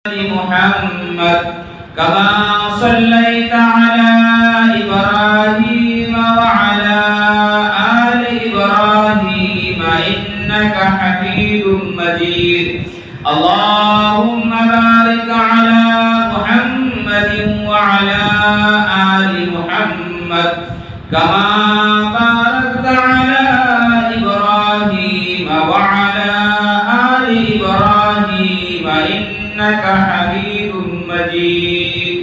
محمد كما صليت على إبراهيم وعلى آل إبراهيم إنك حميد مجيد اللهم بارك على محمد وعلى آل محمد كما باركت على إبراهيم وعلى آل إبراهيم إنك حميد مجيد۔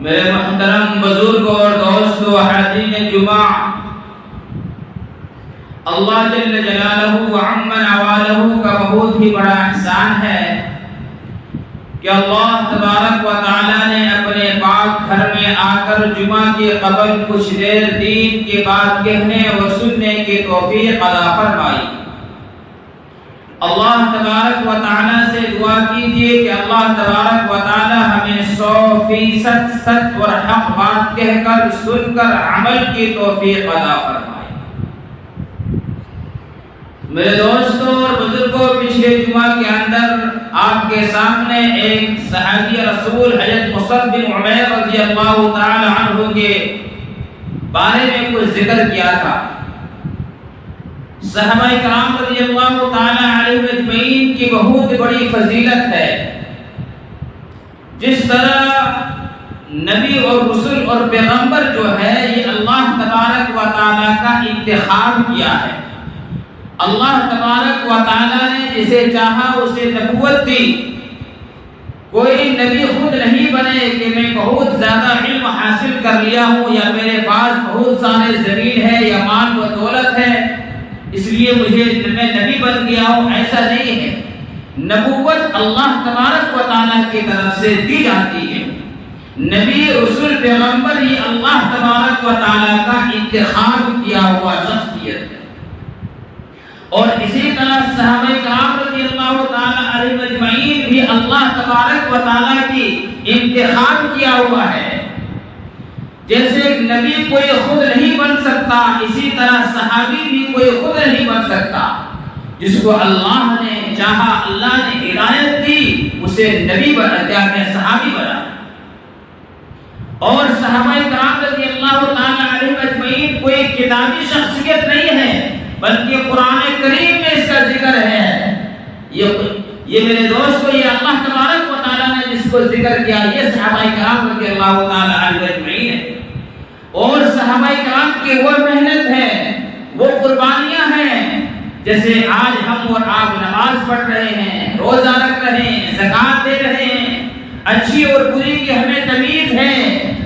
میرے محترم بزرگ اور دوستو حاضرین جمعہ، اللہ جل جلالہ وعم نوالہ کا بہت ہی بڑا احسان ہے کہ اللہ تبارک و تعالی نے اپنے پاک گھر میں آ کر جمعہ کے قبل کچھ دیر دین کی بات کہنے اور سننے کی توفیق عطا فرمائی۔ اللہ تبارک و تعالی سے دعا کیجئے کہ اللہ تبارک و تعالی ہمیں 100% سچ اور حق بات کہہ کر سن کر عمل کی توفیق عطا فرمائے۔ میرے دوستوں اور بزرگوں، پچھلے جمعہ کے اندر آپ کے سامنے ایک صحابی رسول حضرت مصعب بن عمیر رضی اللہ تعالی عنہ کے بارے میں کچھ ذکر کیا تھا۔ صحابہ کرام رضی اللہ تعالی علیہ اجمعین کی بہت بڑی فضیلت ہے۔ جس طرح نبی اور رسول اور پیغمبر جو ہے یہ اللہ تبارک و تعالی کا انتخاب کیا ہے۔ اللہ تبارک و تعالی نے جسے چاہا اسے نبوت دی۔ کوئی نبی خود نہیں بنے کہ میں بہت زیادہ علم حاصل کر لیا ہوں یا میرے پاس بہت سارے زمین ہے یا مال و دولت ہے اس لیے میں نبی بن گیا ہوں، ایسا نہیں ہے۔ نبوت اللہ تبارک و تعالی کی طرف سے دی جاتی ہے۔ نبی رسول پیغمبر یہ اللہ تبارک و تعالی کا انتخاب کیا ہوا شخصیت ہے۔ اور اسی طرح صحابہ کرام رضی اللہ تعالی علیہ اجمعین بھی اللہ تبارک و تعالی کی انتخاب کیا ہوا ہے۔ جیسے نبی کوئی خود نہیں بن سکتا، اسی طرح صحابی بھی کوئی خود نہیں بن سکتا۔ جس کو اللہ نے چاہا، اللہ نے ہدایت دی، اسے نبی بنا دیا، میں صحابی بنا۔ اور صحابہ کرام رضی اللہ تعالی علیہ اجمعین کوئی کتابی شخصیت نہیں ہے، بلکہ قرآن کریم میں اس کا ذکر ہے۔ یہ میرے دوستو یہ اللہ تبارک و تعالی نے جس کو ذکر کیا یہ صحابہ کرام رضی اللہ تعالی علیہ اجمعین ہے۔ اور صحابہ کرام کی وہ محنت ہے، وہ قربانیاں ہیں، جیسے آج ہم اور آپ نماز پڑھ رہے ہیں، روزہ رکھ رہے ہیں، زکوٰۃ دے رہے ہیں، اچھی اور بری کی ہمیں تمیز ہے،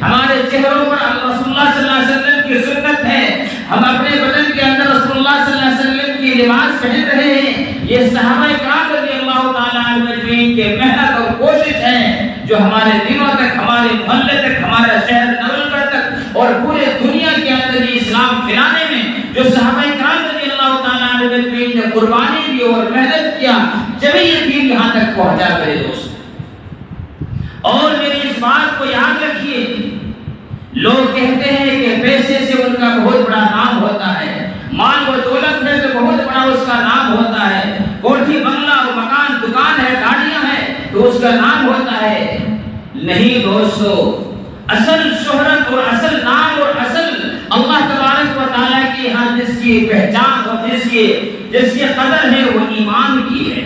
ہمارے چہروں پر رسول اللہ صلی اللہ علیہ وسلم کی سنت ہے، ہم اپنے بدن کے اندر رسول اللہ صلی اللہ علیہ وسلم کی لباس پہن رہے ہیں۔ یہ صحابہ کرام رضی اللہ تعالی عنہ اجمعین کے محنت اور کوشش ہے جو ہمارے دنوں تک، ہمارے محلے تک، ہمارے شہر نولگڑھ تک اور پورے دنیا کے اندر یہ اسلام پھیلانے میں جو صحابہ کرام رضی اللہ تعالی عنہ اجمعین نے قربانی دی اور محنت کیا، جبھی یہ دین یہاں تک پہنچا میرے دوست۔ اور میری اس بات کو یاد رکھیے، لوگ کہتے ہیں کہ پیسے سے ان کا بہت بڑا نام ہوتا ہے، مال و دولت ہے تو بہت بڑا اس کا نام ہوتا ہے، کوٹھی بنگلہ اور مکان دکان ہے، گاڑیاں ہیں تو اس کا نام ہوتا ہے۔ نہیں دوستو، اصل شہرت اور اصل نام اور اصل اللہ تبارک و تعالیٰ کی یہاں جس کی پہچان اور جس کی قدر ہے وہ ایمان کی ہے۔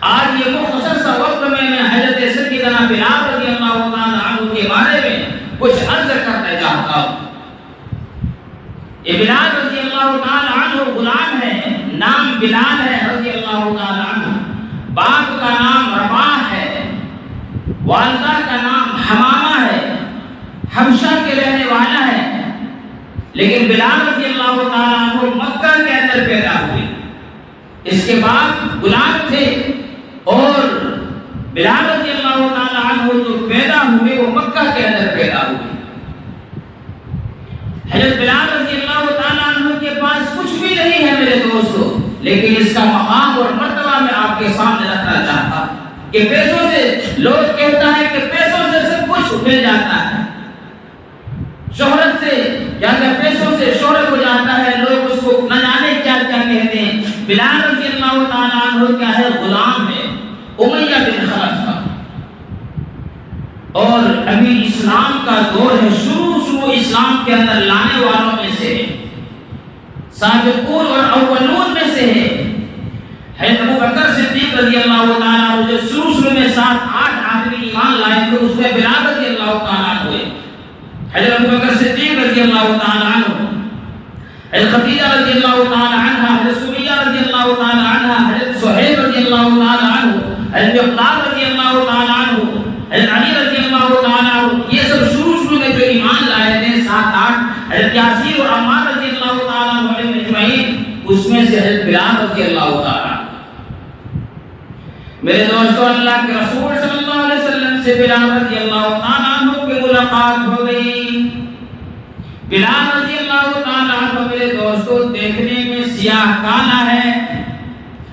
آج یہ مختصر سا وقت میں حضرت سیدنا بلال رضی اللہ تعالیٰ عنہ کے بارے میں کچھ عرض کرنا چاہتا ہوں۔ یہ بلال رضی اللہ تعالیٰ عنہ غلام ہے، نام بلال ہے رضی اللہ تعالیٰ عنہ۔ باپ کا نام رباح ہے، والدہ کا نام حمامہ ہے، حبشہ کے رہنے والا ہے، لیکن بلال رضی اللہ تعالیٰ عنہ مکہ کے اندر پیدا ہوئے۔ اس کے بعد غلام تھے اور بلال رضی اللہ تعالیٰ عنہ جو پیدا ہوئے وہ مکہ کے اندر پیدا ہوئے۔ حضرت بلال رضی اللہ تعالیٰ عنہ کے پاس کچھ بھی نہیں ہے میرے دوستو، لیکن اس کا مقام اور مرتبہ میں آپ کے سامنے رکھنا چاہتا ہوں کہ پیسوں سے لوگ کہتا ہے کہ پیسوں سے سب کچھ مل جاتا ہے، شہرت سے یا اگر پیسوں سے شہرت ہو جاتا ہے، لوگ اس کو نہ جانے کیا کیا کہتے ہیں۔ بلال رضی اللہ تعالیٰ عنہ عنہ کیا ہے؟ غلام ہے امیہ بن خلف کا، اور ابھی اسلام کا دور ہے، شروع اسلام کے اندر لانے والوں میں سے ہے، سابقون اور اولون میں سے ہے۔ حضرت ابو بکر صدیق رضی اللہ تعالیٰ عنہ جو شروع میں 7-8 آدمی ایمان لائے تھے، اس میں بلال رضی اللہ تعالیٰ عنہ ہوئے، حضرت ابو بکر صدیق رضی اللہ تعالیٰ عنہ، حضرت خدیجہ رضی اللہ تعالیٰ عنہ، حضرت سمیہ رضی اللہ تعالیٰ عنہ، حضرت سہیل رضی اللہ تعالیٰ عنہ، حضرت مقداد رضی اللہ تعالیٰ عنہ، حضرت علی رضی اللہ تعالیٰ عنہ، یہ سب شروع میں جو ایمان لائے تھے 7-8، حضرت یاسیر اور عمار رضی اللہ تعالیٰ عنہ اجمعین، اس میں سے حضرت بلال رضی اللہ تعالیٰ عنہ۔ میرے دوستو، اللہ کے رسول صلی اللہ علیہ وسلم سے بلال رضی اللہ تعالیٰ عنہ کی ملاقات ہو گئی۔ بلال رضی اللہ تعالیٰ عنہ میرے دوستو دیکھنے میں سیاہ کالا ہے،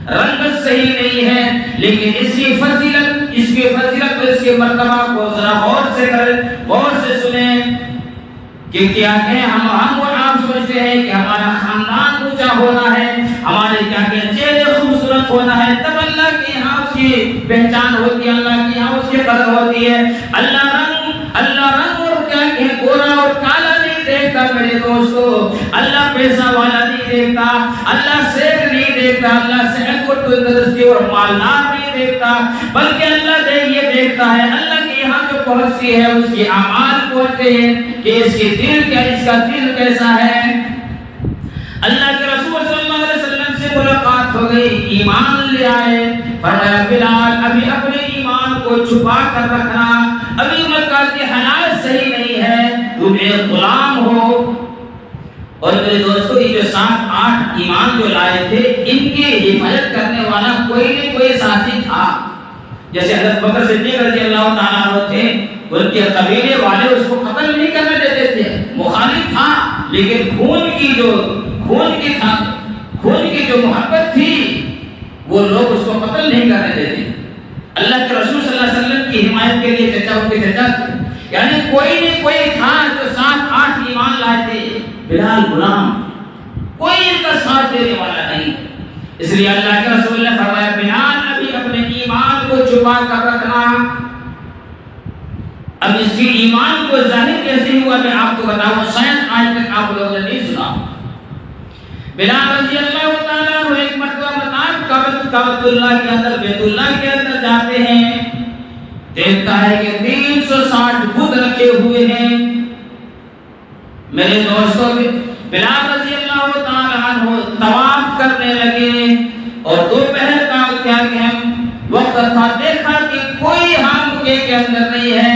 رنگت صحیح نہیں ہے، لیکن اس کی فضیلت اور اس کے مرتبہ کو ذرا غور سے سنیں کہ کیا کہ ہم اور آپ سوچتے ہیں کہ ہمارا خاندان اونچا ہونا ہے، ہمارے کیا کہ چہرے خوبصورت ہونا ہے، تب اللہ کے یہاں اس کی پہچان ہوتی ہے، اللہ کے یہاں اس کی قدر ہوتی ہے۔ اللہ رنگ اور کیا کہ گورا اور کالا نہیں دیکھتا میرے دوستو، اللہ پیسہ والا نہیں دیکھتا، اللہ شیخ نہیں دیکھتا، اللہ صحت اور تندرستی اور مالدار نہیں دیکھتا، بلکہ اللہ یہ دیکھتا ہے، اللہ کے یہاں جو پہنچتی ہے اس کی اعمال پہنچتے ہیں کہ اس کا دل کیسا ہے۔ اللہ کے رسول صلی اللہ علیہ وسلم سے ملاقات ہو گئی، ایمان لے آئے، فرمایا بلال ابھی اپنے ایمان کو چھپا کر رکھنا، ابھی مکہ کی حالات صحیح نہیں ہے، تم ایک غلام ہو۔ اور میرے دوستو یہ جو 7-8 ایمان جو لائے تھے، ان کی حفاظت کرنے والا کوئی نہ کوئی ساتھی تھا۔ جیسے حضرت بکر صدیق رضی اللہ تعالیٰ عنہ تھے، ان کے قبیلے والے اس کو قتل نہیں کرنے دیتے تھے، مخالف تھا، لیکن خون کی جو محبت تھی وہ لوگ اس کو قتل نہیں کرنے دیتے۔ اللہ کے رسول صلی اللہ علیہ وسلم کی حمایت کے لیے چچا ان کے چچا تھے، یعنی کوئی نہ کوئی تھا جو 7-8 ایمان لائے تھے، بلال غلام، کوئی ان کا ساتھ دینے والا نہیں۔ اس لیے اللہ کے رسول نے فرمایا بلال ابھی اپنے ایمان کو چھپا کر رکھنا۔ اب اس کی ایمان کو ظاہر کیسے ہوا میں آپ کو بتاؤں، شاید آج تک آپ لوگوں نے نہیں سنا۔ بلال رضی اللہ تعالیٰ عنہ ایک مرتبہ کعبۃ اللہ کے اندر، بیت اللہ کے اندر جاتے ہیں، دیکھتا ہے کہ 360 بت رکھے ہوئے ہیں۔ میرے دوستوں، بلال رضی اللہ تعالیٰ عنہ طواف کرنے لگے، اور دوپہر کا کیا وقت تھا، دیکھا کہ کوئی مکے کے اندر نہیں ہے۔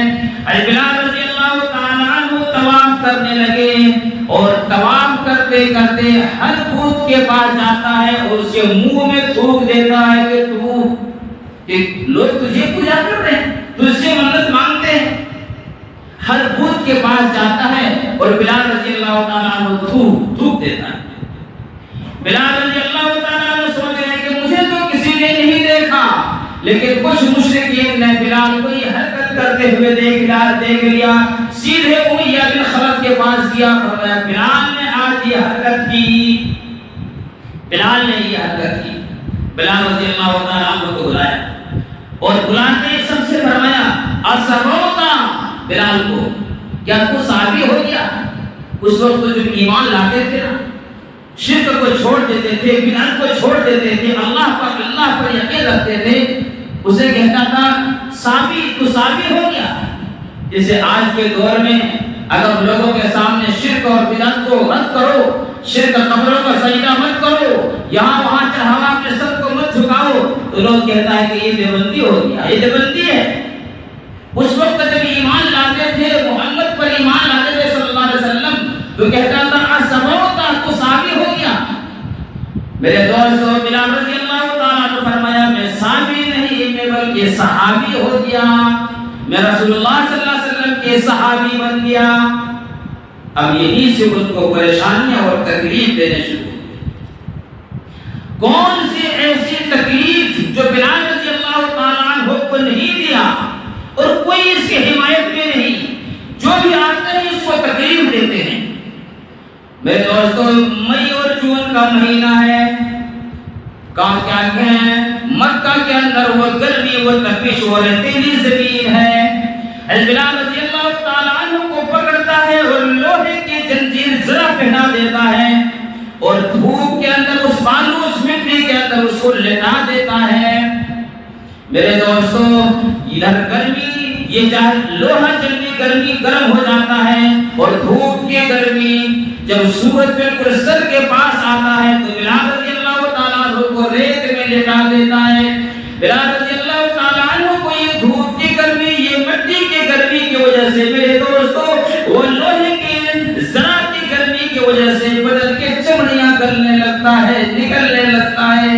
بلال رضی اللہ تعالیٰ عنہ طواف کرنے لگے، اور طواف کرتے کرتے ہر بت کے پاس جاتا ہے اور اس کے منہ میں تھوک دیتا ہے کہ لوگ تجھے پوجا کر رہے ہیں، تجھ سے منت مانگتے ہیں۔ ہر بت کے پاس جاتا ہے اور بلال رضی اللہ تعالیٰ عنہ تھوک دیتا ہے۔ بلال رضی اللہ تعالیٰ عنہ سوچ رہے ہیں کہ مجھے تو کسی نے نہیں دیکھا، لیکن کچھ مشرکین نے بلال کو یہ حرکت کرتے ہوئے دیکھ لیا، سیدھے امیہ بن خلف کے پاس گیا، فرمایا بلال نے آج یہ حرکت کی، بلال نے یہ حرکت کی۔ بلال رضی اللہ تعالیٰ عنہ کو بلایا، اور بلاتے سب سے فرمایا اسروتا، بلال کو کیا تو صحابی ہو گیا؟ اس وقت تو جو ایمان لاتے تھے نا، شرک کو چھوڑ دیتے تھے، بدعت کو چھوڑ دیتے تھے، اللہ پر یقین رکھتے تھے، اسے کہتا تھا تو صحابی ہو گیا۔ جیسے آج کے دور میں اگر لوگوں کے سامنے شرک اور بدعت کو مت کرو، شرک قبروں کا سجدہ مت کرو، یہاں وہاں چڑھاوا اپنے سر کو مت جھکاؤ، تو لوگ کہتا ہے کہ یہ دیوبندی ہو گیا، یہ دیوبندی ہے۔ اس وقت جب ایمان لاتے تھے، محمد پر ایمان لاتے تھے صلی اللہ علیہ وسلم، تو کہتا تھا اسمعتا، تو صحابی ہو گیا۔ میرے دوستو، بلال رضی اللہ تعالیٰ عنہ فرمایا میں صحابی نہیں، میں بلکہ صحابی ہو گیا، میں رسول اللہ صلی اللہ علیہ وسلم کے صحابی بن گیا۔ اب یہی سے ان کو پریشانیاں اور تکلیف دینے شروع ہوئی۔ کون سی ایسی تکلیف جو بلال رضی اللہ تعالیٰ عنہ کو نہیں دیا، اور کوئی اس کی حمایت میں نہیں، جو بھی آتے ہیں اس کو تکلیف دیتے ہیں۔ میرے دوستو، مئی اور جون کا مہینہ ہے، کیا کہیں مکہ کے اندر وہ گرمی، وہ تپش، وہ ریتیلی زمین ہے۔ بلال رضی اللہ تعالیٰ عنہ کو پکڑتا ہے اور لوہے کی زنجیر ذرا پہنا دیتا ہے اور دھوپ کے اندر اس بالو، اس مٹی کے اندر اس کو لٹا دیتا ہے۔ میرے دوستو، ادھر گرمی، یہ لوہا جلدی گرمی گرم ہو جاتا ہے اور دھوپ کی گرمی جب سورج بالکل سر کے پاس آتا ہے تو بلال رضی اللہ تعالیٰ عنہ کو ریت میں لٹا دیتا ہے۔ بلال رضی اللہ تعالیٰ عنہ کو یہ دھوپ کی گرمی، یہ مٹی کی گرمی کی وجہ سے میرے دوستو، وہ لوہے کی ذرا کی گرمی کی وجہ سے بدن کے چمڑیاں گلنے لگتا ہے، نکلنے لگتا ہے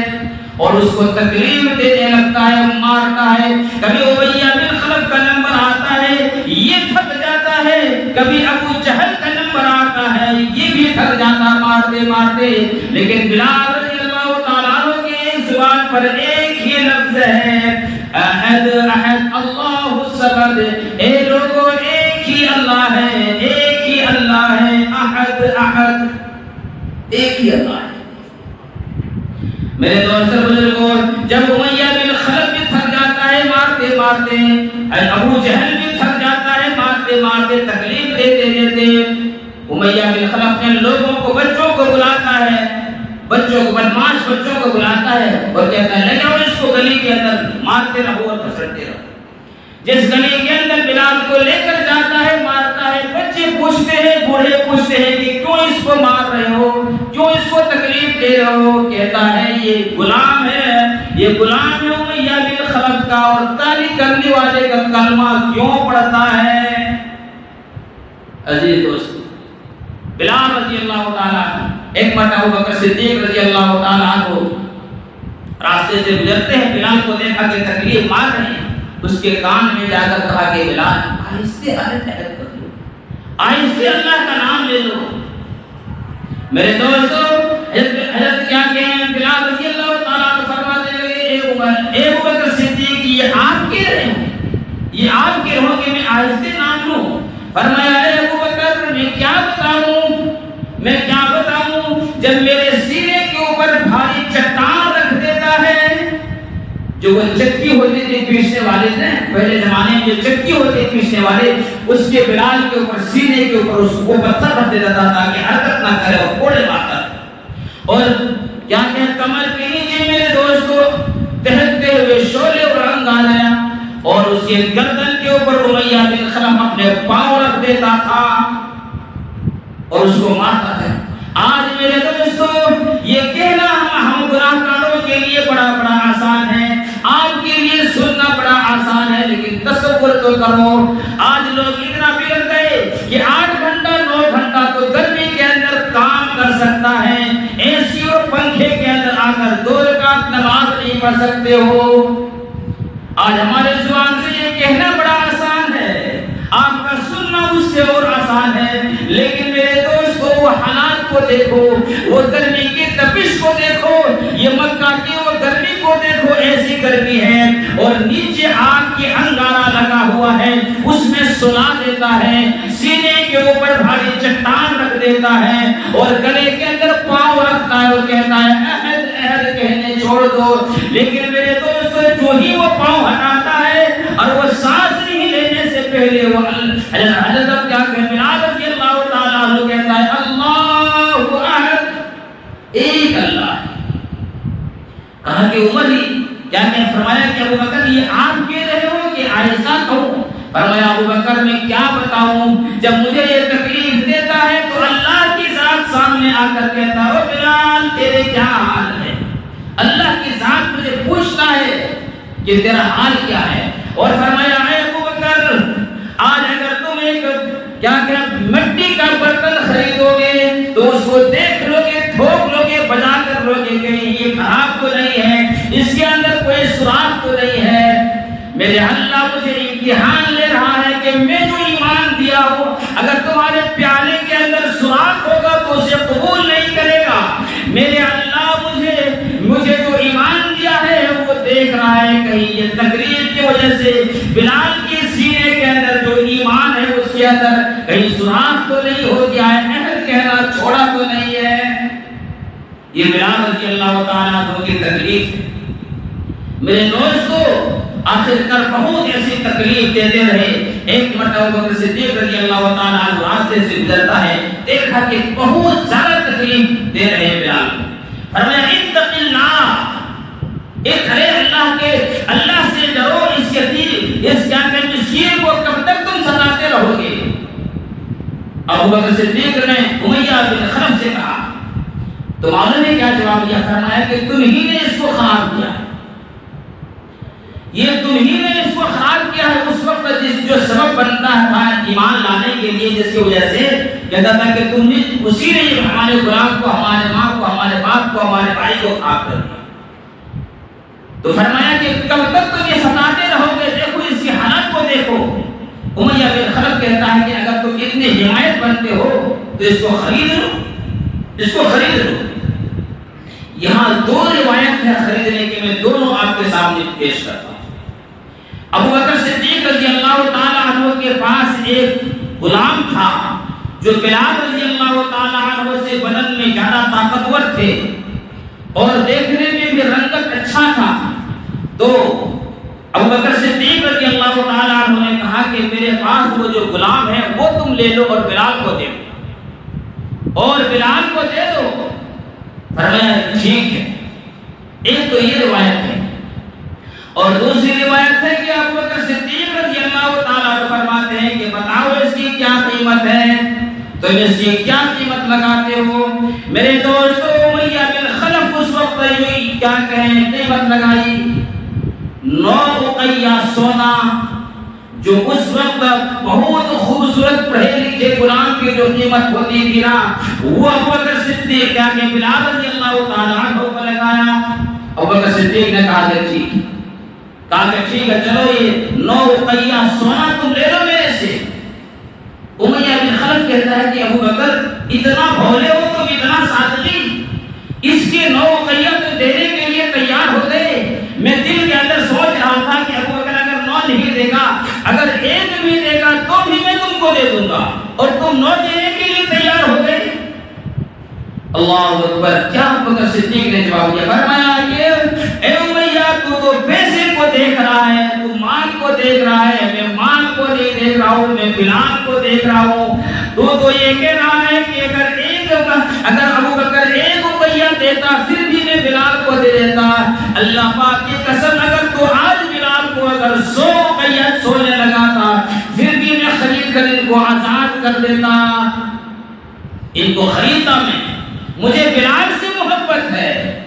اور اس کو تکلیف دینے لگتا ہے، مارتا ہے۔ کبھی امیہ بن خلف کا نمبر آتا ہے، یہ تھک جاتا ہے، کبھی ابو جہل کا نمبر آتا ہے، یہ بھی تھک جاتا مارتے مارتے، لیکن بلال رضی اللہ تعالیٰ عنہ کی زبان پر ایک ہی لفظ ہے، احد احد اللہ الصمد۔ اے لوگوں، ایک ہی اللہ ہے، ایک ہی اللہ ہے، احد احد، ایک ہی اللہ ہے۔ میرے دوستو بزرگوں، جب امیہ بن خلف بھی تھک جاتا ہے مارتے مارتے، ابو جہل بھی تھک جاتا ہے مارتے مارتے، تکلیف دیتے دیتے، امیہ بن خلف نے لوگوں کو، بچوں کو بلاتا ہے، بچوں کو، بدماش بچوں کو بلاتا ہے اور کہتا ہے لے جاؤ اس کو گلی کے اندر، مارتے رہو اور پھسڑتے رہو۔ جس گلی کے اندر بلال کو لے کر جاتا ہے، مارتا ہے، بچے پوچھتے ہیں، بوڑھے پوچھتے ہیں کہ کیوں اس کو مار رہے ہو، کیوں اس کو تکلیف دے رہے ہو؟ کہتا ہے یہ غلام ہے، یہ غلام ہے امیہ بن خلف کا، اور کالی کرنے والے کا کلمہ کیوں پڑھتا ہے؟ عزیز دوست، بلال رضی اللہ تعالیٰ ایک مرتبہ ابو بکر صدیق رضی اللہ تعالیٰ عنہ راستے سے گزرتے ہیں، بلال کو دیکھا کہ تکلیف مار رہے ہیں، اس کے کان میں جا کر کہا کہ بلال آہستہ عہد کر لو، آہستہ اللہ کا نام لے لو۔ میرے دوستو، حضرت کیا کہیں، بلال رضی اللہ تعالیٰ عنہ فرماتے لگے، اے ابو بکر صدیق، یہ آپ کہہ رہے ہو، یہ آپ کہہ رہے ہو کہ میں آہستہ نام لوں؟ فرمایا اے ابو بکر، میں کیا بتاؤں، میں کیا بتاؤں، جب میرے سینے کے اوپر بھاری چٹان رکھ دیتا ہے، جو وہ چکی ہوتی تھی پیسنے والے تھے پہلے زمانے میں، جو چکی ہوتی پیسنے والے، اس کے بلال کے اوپر، سینے کے اوپر اس کو پتھر رکھ دیتا تھا تاکہ حرکت نہ کرے اور کوڑے مارتا تھا، اور کیا کہ کمر کے نیچے میرے دوستو دہکتے ہوئے شعلے اور رنگ آ گیا، اور اس کے گردن کے اوپر امیہ بن خلف اپنے پاؤں رکھ دیتا تھا اور اس کو مارتا تھا۔ آج میرے دوستو، یہ کہنا ہم گناہگاروں کے لیے بڑا آسان ہے، آپ کے لیے سننا بڑا آسان ہے، لیکن تصور تو کرو، آج لوگ اتنا بگڑ گئے کہ 8 گھنٹہ 9 گھنٹہ تو گرمی کے اندر کام کر سکتا ہے، اے سی اور پنکھے کے اندر آ کر 2 رکعت نماز نہیں پڑھ سکتے ہو۔ آج ہمارے زبان سے یہ کہنا بڑا آسان ہے، آپ کا سننا اس سے اور آسان ہے، لیکن میرے دوستو وہ حالات کو دیکھو، وہ گرمی کی تپش کو دیکھو، یہ مکہ کی وہ گرمی کو دیکھو، ایسی گرمی ہے اور نیچے آگ کی انگارہ لگا ہوا ہے، اس میں سلا دیتا ہے، سینے کے اوپر بھاری چٹان رکھ دیتا ہے اور گلے کے اندر پاؤں رکھتا ہے اور کہتا ہے احد احد کہنے چھوڑ دو، لیکن میرے دوستو جو ہی وہ پاؤں ہٹاتا ہے اور وہ سانس نہیں لینے سے پہلے وہ حضرت کیا کہ بلال رضی اللہ تعالیٰ عنہ کہتا ہے اللہ احد، ایک اللہ ہے۔ کہا کہ عمر ہی کیا کہ فرمایا کہ ابو بکر یہ آپ کہہ رہے ہو کہ آہستہ کہو؟ فرمایا ابو بکر میں کیا بتاؤں، جب مجھے یہ تکلیف دیتا ہے تو اللہ کی ذات سامنے آ کر کہتا ہے بلال تیرے کیا حال ہے، اللہ کی ذات مجھے پوچھتا ہے کہ تیرا حال کیا ہے، اور فرمایا اے ابو بکر آج اگر تم ایک کیا کہ مٹی کا برتن خریدو گے تو اس کو دیکھ لو گے، ٹھوک لو گے، بجا کر لو گے کہ یہ خراب تو نہیں ہے، اس کے اندر کوئی سوراخ تو نہیں ہے۔ میرے اللہ مجھے امتحان لے رہا ہے کہ میں جو ایمان دیا ہوں اگر تمہارے پیالے کے اندر سوراخ ہوگا تو اسے قبول نہیں کرے گا۔ میرے اللہ مجھے جو ایمان دیا ہے وہ دیکھ رہا ہے کہیں یہ تقریر کی وجہ سے بلال کے سینے کے اندر جو ایمان ہے اس کے اندر کہیں سوراخ تو نہیں ہو گیا ہے، احد کہنا چھوڑا تو نہیں ہے۔ یہ بلال رضی اللہ تعالیٰ عنہ کی تکلیف ہے۔ میرے دوستو آخر کر بہت ایسی تکلیف دیتے رہے. ایک مرتبہ ابو بکر صدیق رضی اللہ تعالیٰ عنہ راستے سے گزرتا ہے, دیکھا کہ بہت زیادہ تکلیف دے رہے ہیں بلال. فرمایا اتق اللہ, ایک ارے اللہ سے ڈرو, اس یتیم اس جانتے مسکین کو کب تک تم ستاتے رہو گے. ابو بکر صدیق نے امیہ بن خلف سے کہا تو معلوم نے کیا جواب دیا؟ فرمایا کہ تم ہی نے اس کو خراب کیا, یہ تم ہی نے اس کو خراب کیا ہے. اس وقت جو سبب بنتا تھا ایمان لانے کے لیے, جس کی وجہ سے کہتا تھا کہ تم نے اسی نے ہمارے غلام کو, ہمارے ماں کو, ہمارے باپ کو, ہمارے بھائی کو خراب کر دیا. تو فرمایا کہ کب تک تم یہ ستاتے رہو گے؟ دیکھو اس کی حالت کو دیکھو. امیہ بن خلف کہتا ہے کہ اگر تم اتنے حمایت بنتے ہو تو اس کو خرید لو, اس کو خرید لو. یہاں دو روایت ہے خریدنے کی, میں دونوں آپ کے سامنے پیش کرتا ہوں. ابو بکر صدیق رضی اللہ تعالیٰ عنہ کے پاس ایک غلام تھا جو بلال رضی اللہ تعالیٰ عنہ سے بدن میں زیادہ طاقتور تھے اور دیکھنے میں بھی رنگت اچھا تھا. تو ابو بکر صدیق رضی اللہ تعالیٰ عنہ نے کہا کہ میرے پاس وہ جو غلام ہے وہ تم لے لو اور بلال کو دے دو, اور بلال کو دے دو. فرمایا ٹھیک ہے. ایک تو یہ روایت ہے, اور دوسری روایت ہے کہ ابو بکر صدیق رضی اللہ تعالیٰ عنہ فرماتے ہیں کہ بتاؤ اس کی کیا قیمت ہے, تم اس کی کیا قیمت لگاتے ہو؟ میرے دوستو امیہ بن خلف اس وقت کیا کہیں قیمت لگائی 9 اقیہ سونا, جو اس وقت بہت خوبصورت پڑھے لکھے غلام کی جو قیمت ہوتی تھی نا, وہ ابو بکر صدیق کیا کہ بلال رضی اللہ تعالیٰ عنہ کو لگایا. ابو بکر صدیق نے کہا کہ ٹھیک ہے, چلو یہ 9 اقیہ سونا تم لے لو میرے سے. امیہ بن خلف کہتا ہے کہ ابو بکر اتنا بھولے ہو تم, اتنا سادگی, اس کے 9 اقیہ تو دینے کے لیے تیار ہو گئے. میں دل کے اندر سوچ رہا تھا کہ ابو بکر اگر 9 نہیں دے گا, اگر 1 بھی دے گا تو بھی میں تم کو دے دوں گا, اور تم 9 دینے کے لیے تیار ہو گئے. اللہ اکبر. کیا ابو بکر صدیق نے جواب دیا؟ فرمایا کہ اے امیہ تو پیسے کو دیکھ رہا ہے, تو مال کو دیکھ رہا ہے, میں مال کو نہیں دیکھ رہا ہوں, میں بلال کو دیکھ رہا ہوں. تو یہ کہہ رہا ہے کہ اگر ابو بکر 1 اقیہ دیتا پھر بھی میں بلال کو دے دیتا. اللہ پاک کی قسم, اگر تو آج بلال کو اگر 100 اقیہ سونے لگاتا پھر بھی میں خرید کر ان کو آزاد کر دیتا, ان کو خریدتا میں. مجھے بلال سے محبت ہے.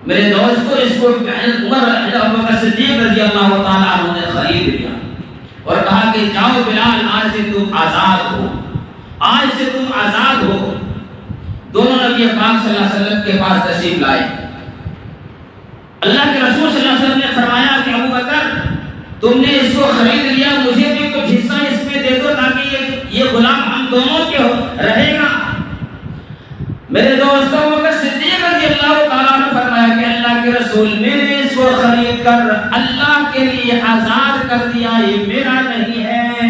میرے دوستو اس کو عمر ابو بکر صدیق رضی اللہ تعالیٰ عنہ نے خرید لیا اور کہا کہ جاؤ بلال, آج سے تم آزاد ہو, آج سے تم آزاد ہو. دونوں نبی پاک صلی اللہ علیہ وسلم کے پاس تشریف لائے. اللہ کے رسول صلی اللہ علیہ وسلم نے فرمایا کہ ابو بکر تم نے اس کو خرید لیا, مجھے بھی کچھ حصہ اس میں دے دو تاکہ یہ غلام ہم دونوں کے رہے گا. میرے دوستوں ابو بکر صدیق رضی اللہ تعالیٰ نے فرمایا کہ اللہ کے رسول میں نے اس کو خرید کر اللہ کے لیے آزاد کر دیا, یہ میرا نہیں ہے,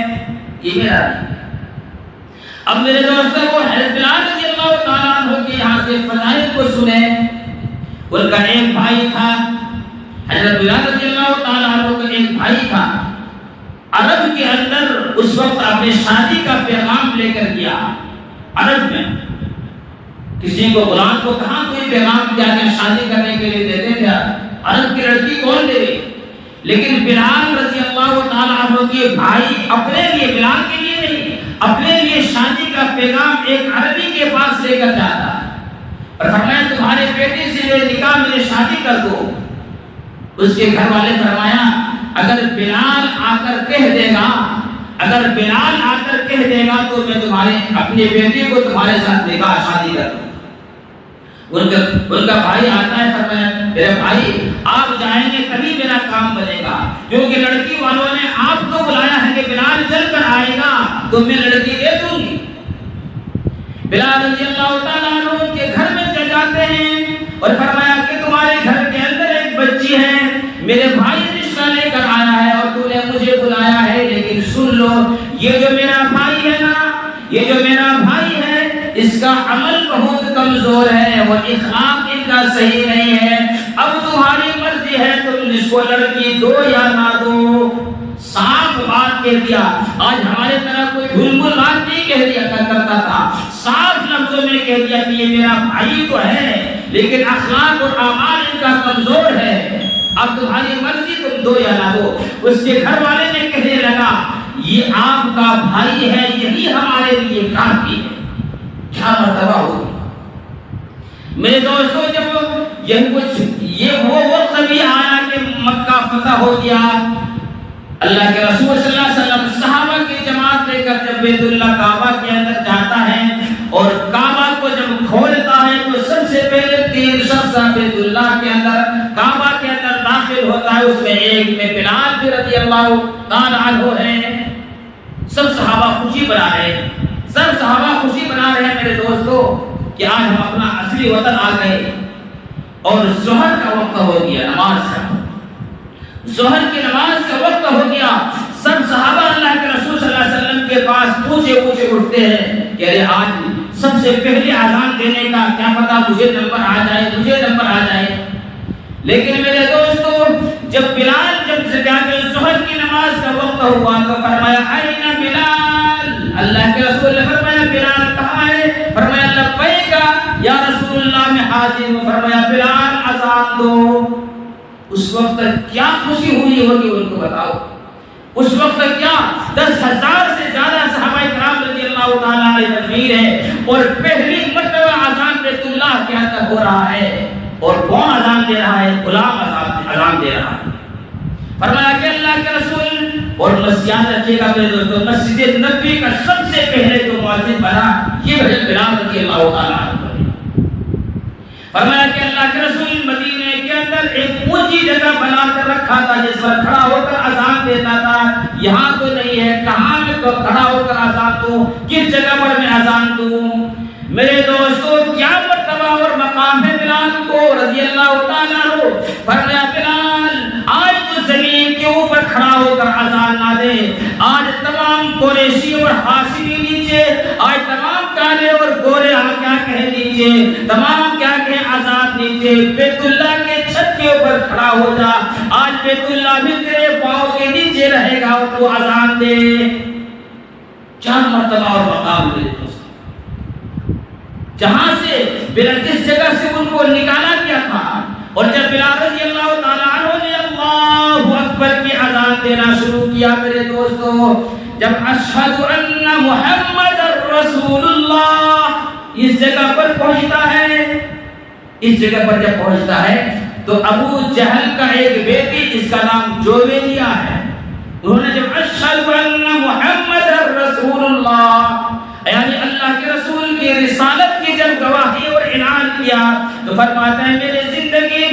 یہ میرا نہیں. اب میرے دوستوں کو حضرت بلال رضی اللہ تعالیٰ عنہ کے یہاں سے فضائل کو سنیں. ان کا ایک بھائی تھا, حضرت بلال رضی اللہ تعالیٰ عنہ کا ایک بھائی تھا. عرب کے اندر اس وقت اپنے شادی کا پیغام لے کر گیا. عرب میں کسی کو غلام کو کہاں کوئی پیغام کیا کہ شادی کرنے کے لیے دیتے تھے, عرب کی لڑکی کون دے گی؟ لیکن بلال رضی اللہ تعالیٰ عنہ کے بھائی اپنے لیے, بلال کے لیے نہیں, اپنے لیے شادی کا پیغام ایک عربی کے پاس لے کر جاتا اور فرمایا تمہارے بیٹے سے میرے نکاح میں شادی کر دو. اس کے گھر والے فرمایا اگر بلال آ کر کہہ دے گا, اگر بلال آ کر کہہ دے گا تو میں تمہارے اپنے بیٹے کو تمہارے ساتھ نکاح شادی کر دوں. ان کا بھائی آتا ہے, فرمایا میرے بھائی آپ جائیں گے تبھی میرا کام بنے گا, کیونکہ لڑکی والوں نے آپ کو بلایا ہے کہ بلال چل کر آئے گا تو میں لڑکی دے دوں گی. بلال رضی اللہ تعالیٰ عنہ ان کے گھر میں چل جاتے ہیں اور فرمایا کہ تمہارے گھر کے اندر ایک بچی ہے, میرے بھائی رشتہ لے کر آیا ہے اور تو نے مجھے بلایا ہے, لیکن سن لو یہ جو میرا بھائی ہے نا, یہ جو میرا بھائی ہے اس کا عمل بہت کمزور ہے اور اخلاق ان کا صحیح نہیں ہے. اب تمہاری مرضی ہے, تم تم جس کو لڑکی دو یا نہ دو، صاف بات کہہ دیا۔ آج ہمارے طرح کوئی بھول بات نہیں کہہ دیا کرتا تھا، صاف لفظوں میں کہہ دیا کہ یہ میرا بھائی تو ہے لیکن اخلاق اور اعمال ان کا کمزور ہے، اب تمہاری مرضی تم دو یا نہ دو۔ اس کے گھر والے نے کہنے لگا یہ آپ کا بھائی ہے، یہی ہمارے لیے کافی ہے۔ کیا مرتبہ ہوگی میرے دوستوں، جب یہ وہ وقت بھی آیا کہ مکہ فتح ہو گیا، اللہ کے رسول صلی اللہ علیہ وسلم صحابہ کی جماعت لے کر جب بیت اللہ کعبہ کے اندر جاتا ہے اور کعبہ کو جب کھولتا ہے تو سب سے پہلے 3 شخص بیت اللہ کے اندر کعبہ کے اندر داخل ہوتا ہے، اس میں ایک میں بلال بھی رضی اللہ تعالی عنہ ہے۔ سب صحابہ خوشی بنا رہے ہیں، سب صحابہ خوشی بنا رہے ہیں میرے دوستو کہ آج ہم اپنا اصلی وطن آ گئے اور ظہر کا وقت ہو گیا، نماز کا، ظہر کی نماز کا وقت ہو گیا۔ سب صحابہ اللہ کے رسول صلی اللہ علیہ وسلم کے پاس پوچھے اٹھتے ہیں کہ ارے آج سب سے پہلے اذان دینے کا کیا پتا مجھے نمبر آ جائے۔ لیکن میرے دوستو جب بلال جب ظہر کی نماز کا وقت ہوا تو فرمایا اینا بلال، اللہ کے رسول نے فرمایا بلال کہاں ہے؟ فرمایا لبیک یا رسول اللہ میں حاضر ہوں۔ فرمایا بلال اذان دو۔ اس وقت کیا خوشی ہوئی ہوگی ان کو بتاؤ، اس وقت کیا 10,000 سے زیادہ صحابہ کرام رضی اللہ تعالیٰ عنہ تکبیر ہے اور پہلی مرتبہ اذان بیت اللہ کے اندر ہو رہا ہے، اور کون اذان دے رہا ہے؟ غلام اذان دے رہا ہے۔ فرمایا کہ اللہ کے رسول، اور یاد رکھیے گا میرے دوستو مسجد نبوی کا سب سے پہلے جو مؤذن بنا یہ بلال رضی اللہ تعالیٰ عنہ۔ فرمایا کہ اللہ کے رسول مدینے کے اندر ایک اونچی جگہ بنا کر رکھا تھا جس پر کھڑا ہو کر اذان دیتا تھا۔ یہاں تو نہیں ہے، کہاں میں تو کھڑا ہو کر اذان دوں، کس جگہ پر میں اذان دوں؟ میرے دوستو کیا مرتبہ اور مقام ہے بلال کو رضی اللہ تعالیٰ عنہ۔ فرمایا بلال آج تو زمین کے اوپر کھڑا ہو کر اذان نہ دے، آج تمام قریشی اور حاشمی نیچے، آج تمام کالے اور گورے کیا کہہ دیجئے، تمام کیا کہیں آزاد نیچے، بیت اللہ کے چھت کے اوپر کھڑا ہو جا، آج بیت اللہ بھی تیرے پاؤں کے نیچے رہے گا اور تو اذان دے۔ 4 مرتبہ اور مقام دے دوست، جہاں سے جس جگہ سے ان کو نکالا گیا تھا، اور جب بلال رضی اللہ تعالیٰ عنہ نے اللہ اکبر کی اذان دینا شروع کیا میرے دوستو، جب اشہد ان محمد رسول اللہ اس جگہ پر پہنچتا ہے، اس جگہ پر جب پہنچتا ہے تو ابو جہل کا ایک بیٹی جس کا نام جویریہ ہے، انہوں نے جب اشہد ان محمد رسول اللہ یعنی اللہ کے رسول کی رسالت کی جب گواہی اور اعلان کیا تو فرماتا ہے میرے زندگی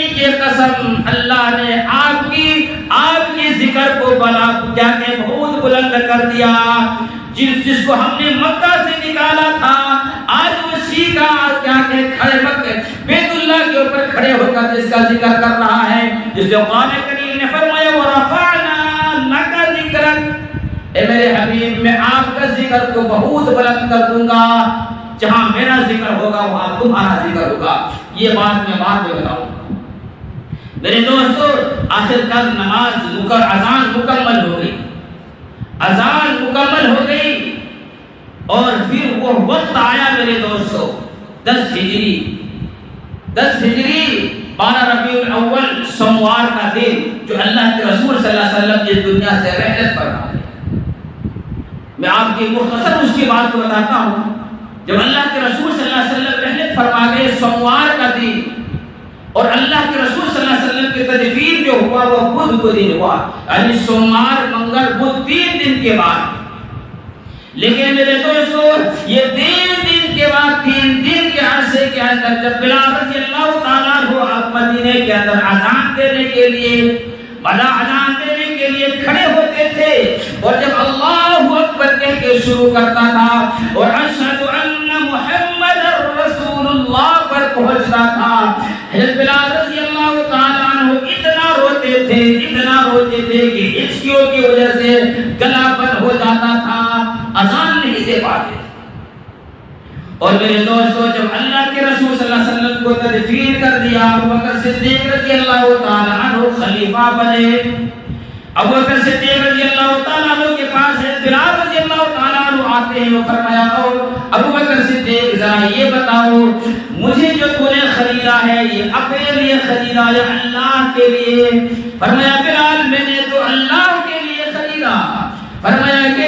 کی قسم اللہ نے آپ کی ذکر کو کیا کہ بہت بلند کر دیا، جس کو ہم نے مکہ سے نکالا تھا آج اسی کا کیا کہ کھڑے مکہ بیت اللہ کے اوپر کھڑے ہو کر جس کا ذکر کر رہا ہے، جس نے قرآن کریم نے فرمایا وَرَفَعْنَا لَكَ ذِكْرَكَ، اے میرے حبیب میں آپ کا ذکر کو بہت بلند کر دوں گا، جہاں میرا ذکر ہوگا وہاں تمہارا ذکر ہوگا۔ یہ بات میں بتاؤں گا میرے دوستو، آخر کار نماز اذان مکمل ہو گئی، اذان مکمل ہو گئی، اور پھر وہ وقت آیا میرے دوستو 10 ہجری 12 ربیع الاول سوموار کا دن، جو اللہ کے رسول صلی اللہ علیہ وسلم اس دنیا سے رحلت فرما گئے۔ میں آپ کی مختصر اس کی بات کو بتاتا ہوں، جب اللہ کے رسول صلی اللہ علیہ وسلم رحلت فرما گئے سوموار کا دن، اور اللہ کے رسول صلی اللہ علیہ وسلم کی تدفین جو ہوا وہ بدھ کو دن ہوا، یعنی سوموار منگل بدھ 3 دن کے بعد۔ لیکن میرے دوستو یہ 3 دن کے بعد 3 دن کے عرصے کے اندر جب بلال رضی اللہ تعالیٰ عنہ مدینے کے اندر اذان دینے کے لیے کھڑے ہوتے تھے، اور جب اللہ اکبر کہہ کے شروع کرتا تھا اور اشہد ان محمد رسول اللہ پر پہنچتا تھا، حضرت بلال رضی اللہ تعالیٰ عنہ اتنا روتے تھے کہ ہچکیوں کی وجہ سے گلا بند ہو جاتا تھا، اذان نہیں دے پاتے۔ اور میرے دوستو جب اللہ کے رسول صلی اللہ علیہ وسلم کو تدفین کر دیا. ابو بکر صدیق رضی اللہ تعالیٰ عنہ خلیفہ بنے. ابو بکر صدیق رضی اللہ تعالیٰ عنہ کے پاس بلال رضی اللہ تعالیٰ عنہ آتے ہیں. وہ فرمایا ابو بکر صدیق ذرا یہ بتاؤ مجھے جو تو نے خریدا ہے یہ اپنے لیے خریدا یا اللہ کے لیے؟ فرمایا بلال میں نے تو اللہ کے لیے خریدا. فرمایا کہ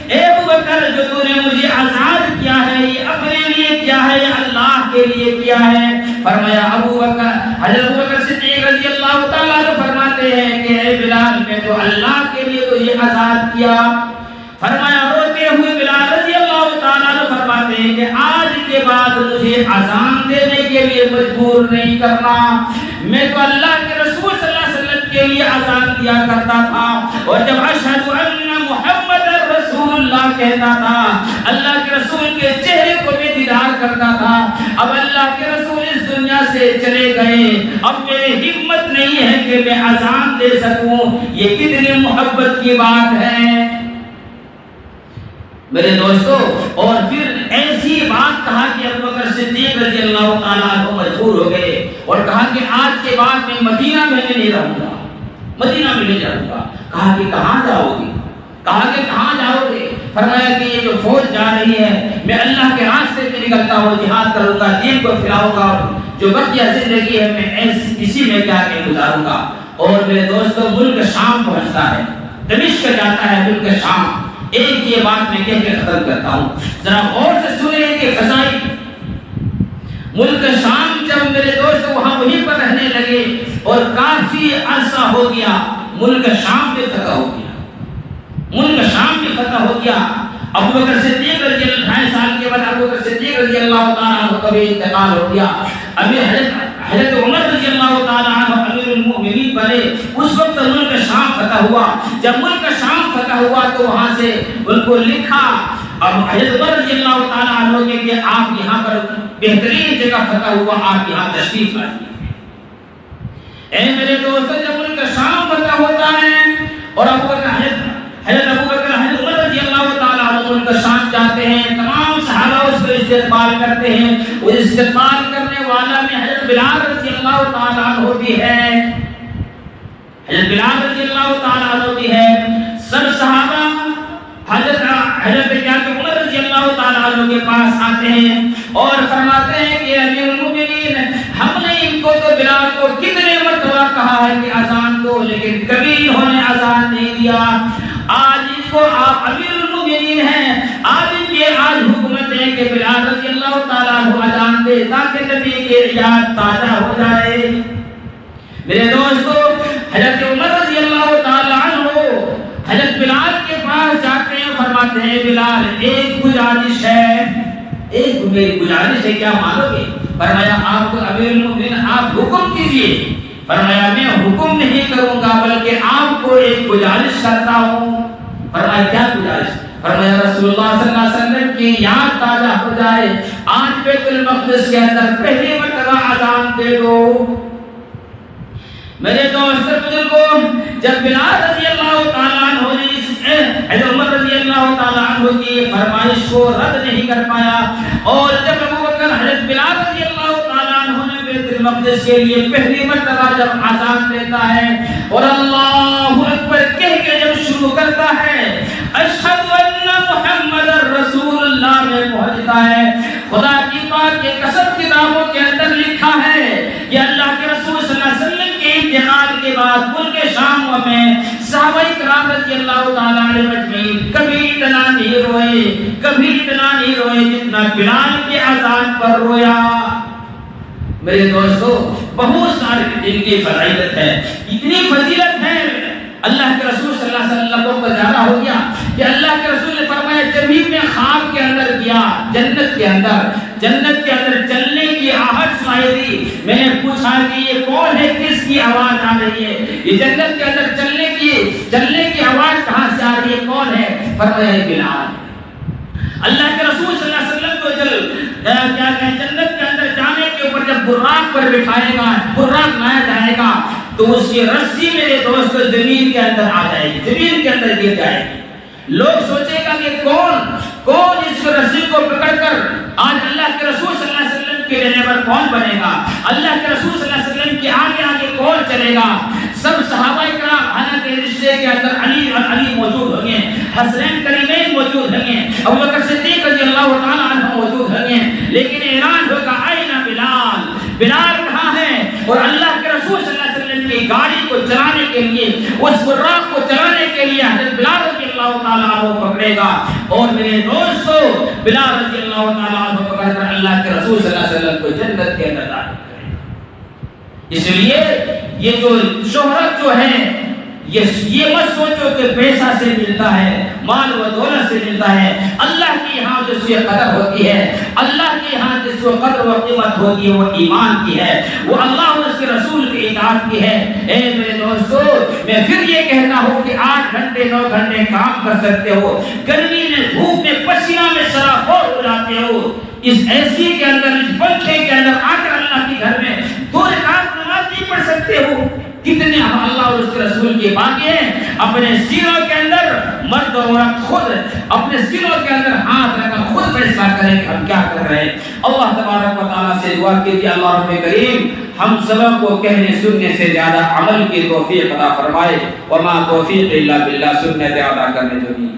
اے ابو بکر جو تو نے مجھے آزاد کیا ہے یہ اپنے لیے کیا ہے یا اللہ کے لیے کیا ہے؟ فرمایا ابو بکر حضرت ابو بکر صدیق رضی اللہ تعالیٰ عنہ فرماتے ہیں کہ اے بلال میں تو اللہ کے لیے تو یہ آزاد کیا. فرمایا روتے ہوئے بلال رضی اللہ تعالیٰ عنہ فرماتے ہیں کہ آج کے بعد مجھے اذان دینے کے لیے مجبور نہیں کرنا. میں تو اللہ کے رسول صلی اللہ علیہ وسلم کے لیے اذان دیا کرتا تھا اور جب اشہد ان محمد رسول اللہ کہتا تھا اللہ کے رسول کے چہرے کو میں دیدار کرتا تھا. اب اللہ کے رسول اس دنیا سے چلے گئے, اب میری ہمت نہیں ہے کہ میں اذان دے سکوں. یہ کتنی محبت کی بات ہے میرے دوستو. اور پھر ایسی بات کہا کہ ابو بکر صدیق رضی اللہ تعالیٰ عنہ مجبور ہو گئے اور کہا کہ آج کے بعد میں مدینہ میں نہیں رہوں گا, مدینہ میں نہیں رہوں گا. کہا کہ کہاں جاؤ گے؟ کہا کہ کہاں جاؤ گے؟ فرمایا کہ یہ جو فوج جا رہی ہے میں اللہ کے راستے پہ نکلتا ہوں, جہاد کروں گا, دین کو پھیلاؤں گا, جو بقیہ زندگی ہے میں اسی میں کیا کہ گزاروں گا. اور میرے دوستو ملک شام پہنچتا ہے, دمشق جاتا ہے ملک شام. ایک یہ بات میں کہہ کے ختم کرتا ہوں, ذرا غور سے سنیں کہ فضائی ملک شام جب میرے دوست وہاں وہیں پر رہنے لگے اور کافی عرصہ ہو گیا, ملک شام بھی فتح ہو گیا, ملک شام بھی فتح ہو گیا. ابو بکر صدیق رضی اللہ 2.5 سال کے بعد ابو بکر صدیق رضی اللہ تعالیٰ عنہ کا بھی انتقال ہو گیا. ابھی حضرت عمر رضی اللہ تعالیٰ عنہ امیر المؤمنین بنے. اس وقت ملک شام فتح ہوا. جب ملک شام فتح ہوا تو وہاں سے ان کو لکھا اب حضرت عمر رضی اللہ تعالیٰ عنہ کے کہ آپ یہاں پر بہترین جگہ فتح ہوا, آپ یہاں تشریف لائیے. اے میرے دوستو جب ملک شام فتح ہوتا ہے اور ابو بکر حضرت ابو بکر حضرت عمر رضی اللہ تعالیٰ عنہ ان کا شام جاتے ہیں, تمام صحابہ اس کو استقبال کرتے ہیں. وہ استقبال کرنے والا میں حضرت بلال رضی اللہ تعالیٰ عنہ بھی ہے, حضرت بلال رضی اللہ تعالیٰ عنہ بھی ہے. سب صحابہ حضرت عمر رضی اللہ تعالیٰ عنہ کے پاس آتے ہیں اور فرماتے ہیں کہ امیر المؤمنین ہم نے ان کو تو بلال کو کتنے مرتبہ کہا ہے کہ اذان دو, لیکن کبھی انہوں نے اذان نہیں دیا. آج ان کو آپ امیر المؤمنین ہیں, آج ان کے آج حکومت ہے کہ بلال رضی اللہ تعالیٰ عنہ اذان دے تاکہ نبی کے یاد تازہ ہو جائے. میرے دوستو حضرت عمر رضی اللہ تعالیٰ عنہ حضرت بلال کے پاس جاتے ہیں, فرماتے ہیں بلال ایک گزارش ہے, ایک میری گزارش ہے, کیا مانو گے؟ فرمایا آپ تو امیر المؤمنین آپ حکم کیجئے. فرمایا میں حکم نہیں کروں گا بلکہ آپ کو ایک گزارش کرتا ہوں. فرمایا کیا گزارش؟ فرمایا رسول اللہ صلی اللہ علیہ وسلم کی یاد تازہ ہو جائے, آج بیت المقدس کے اندر پہلی مرتبہ اذان دے دو. میرے دوست بزرگوں جب بلال رضی اللہ تعالیٰ عنہ نے حضرت عمر رضی اللہ تعالیٰ عنہ کی فرمائش کو رد نہیں کر پایا اور جب ابو بکر حضرت بلال رضی اللہ تعالیٰ عنہ نے بیت المقدس کے لیے پہلی مرتبہ جب اذان دیتا ہے اور اللہ اکبر کہہ کے جب شروع کرتا ہے اشہد ان محمد رسول اللہ میں پہنچتا ہے, خدا کی پاک کے قسم کتابوں کے اندر لکھا ہے کہ اللہ کے رسول صلی اللہ علیہ وسلم کے انتقال کے بعد ملک شام میں صحابہ کرام رضی اللہ تعالیٰ عنہ مجمعین کبھی اتنا نہیں روئے, کبھی اتنا نہیں روئے جتنا بلال کے اذان پر رویا. میرے دوستو بہت سارے ان کی فضیلت ہے, اتنی فضیلت ہے. اللہ کے رسول صلی اللہ علیہ وسلم کو گزارا ہو گیا کہ اللہ کے رسول نے فرمایا جب بھی میں خواب کے اندر گیا جنت کے اندر چلنے کی آہٹ سنائی دی, میں نے پوچھا کہ یہ کون ہے, کس کی آواز آ رہی ہے, یہ جنت کے اندر چلنے کی آواز کہاں سے آ رہی ہے, کون ہے؟ فرمایا بلال. اللہ کے رسول صلی اللہ علیہ وسلم کو جنت کے اندر جانے کے اوپر جب براق پر بٹھائے گا, براق لایا جائے گا تو اس کی رسی میرے دوست زمین کے اندر آ جائے گی, زمین کے اندر گر جائے گی. لوگ سوچے گا کہ کون اس رسی کو پکڑ کر آج اللہ کے رسول صلی اللہ علیہ وسلم کے لیبر کون بنے گا؟ اللہ کے رسول صلی اللہ علیہ وسلم کے آگے آگے کون چلے گا؟ سب صحابہ کرام حالانکہ رشتے کے اندر علی موجود ہوں گے، حسنین کریمین موجود ہوں گے، ابوبکر صدیق رضی اللہ تعالی عنہ موجود ہوں گے، لیکن اعلان ہوگا آئین بلال، بلال کہاں ہے؟ اور اللہ کے رسول صلی اللہ علیہ وسلم کی گاڑی کو چلانے کے لیے، اس براق کو چلانے کے لیے حضرت بلال رضی اللہ تعالی عنہ پکڑے گا۔ اور میرے دوستو، بلال رضی اللہ تعالی عنہ پکڑ کر اللہ کے رسول صلی اللہ علیہ وسلم کو جنت کے اندر داخل کرے گا۔ اس لیے یہ جو شہرت جو ہے، یہ مت سوچو کہ پیسہ سے ملتا ہے، مال و دولت سے ملتا ہے۔ اللہ کے یہاں جس کی قدر ہوتی ہے، اللہ کے یہاں جس کو قدر و قیمت ہوتی ہے، وہ ایمان کی ہے، وہ اللہ اور اس کے رسول کی اطاعت کی ہے۔ اے میرے دوستو، میں پھر یہ کہتا ہوں کہ 8 گھنٹے 9 گھنٹے کام کر سکتے ہو، گرمی میں دھوپ میں پسینہ میں سرابور ہو جاتے ہو، اس اے سی کے اندر، اس پنکھے کے اندر آ کر اللہ کے گھر میں 2 رکعت نماز نہیں پڑھ سکتے ہو۔ کتنے اللہ اور اس کے رسول کی باتیں ہیں، اپنے سینوں کے اندر مرد اور عورت خود اپنے سینوں کے اندر ہاتھ رکھ کر خود فیصلہ کریں کہ ہم کیا کر رہے ہیں۔ اللہ تبارک و تعالیٰ سے دعا کیجیے اللہ رب کریم ہم سب کو کہنے سننے سے زیادہ عمل کی توفیق عطا فرمائے۔ وما توفیق الا باللہ، سنت ادا کرنے جو نہیں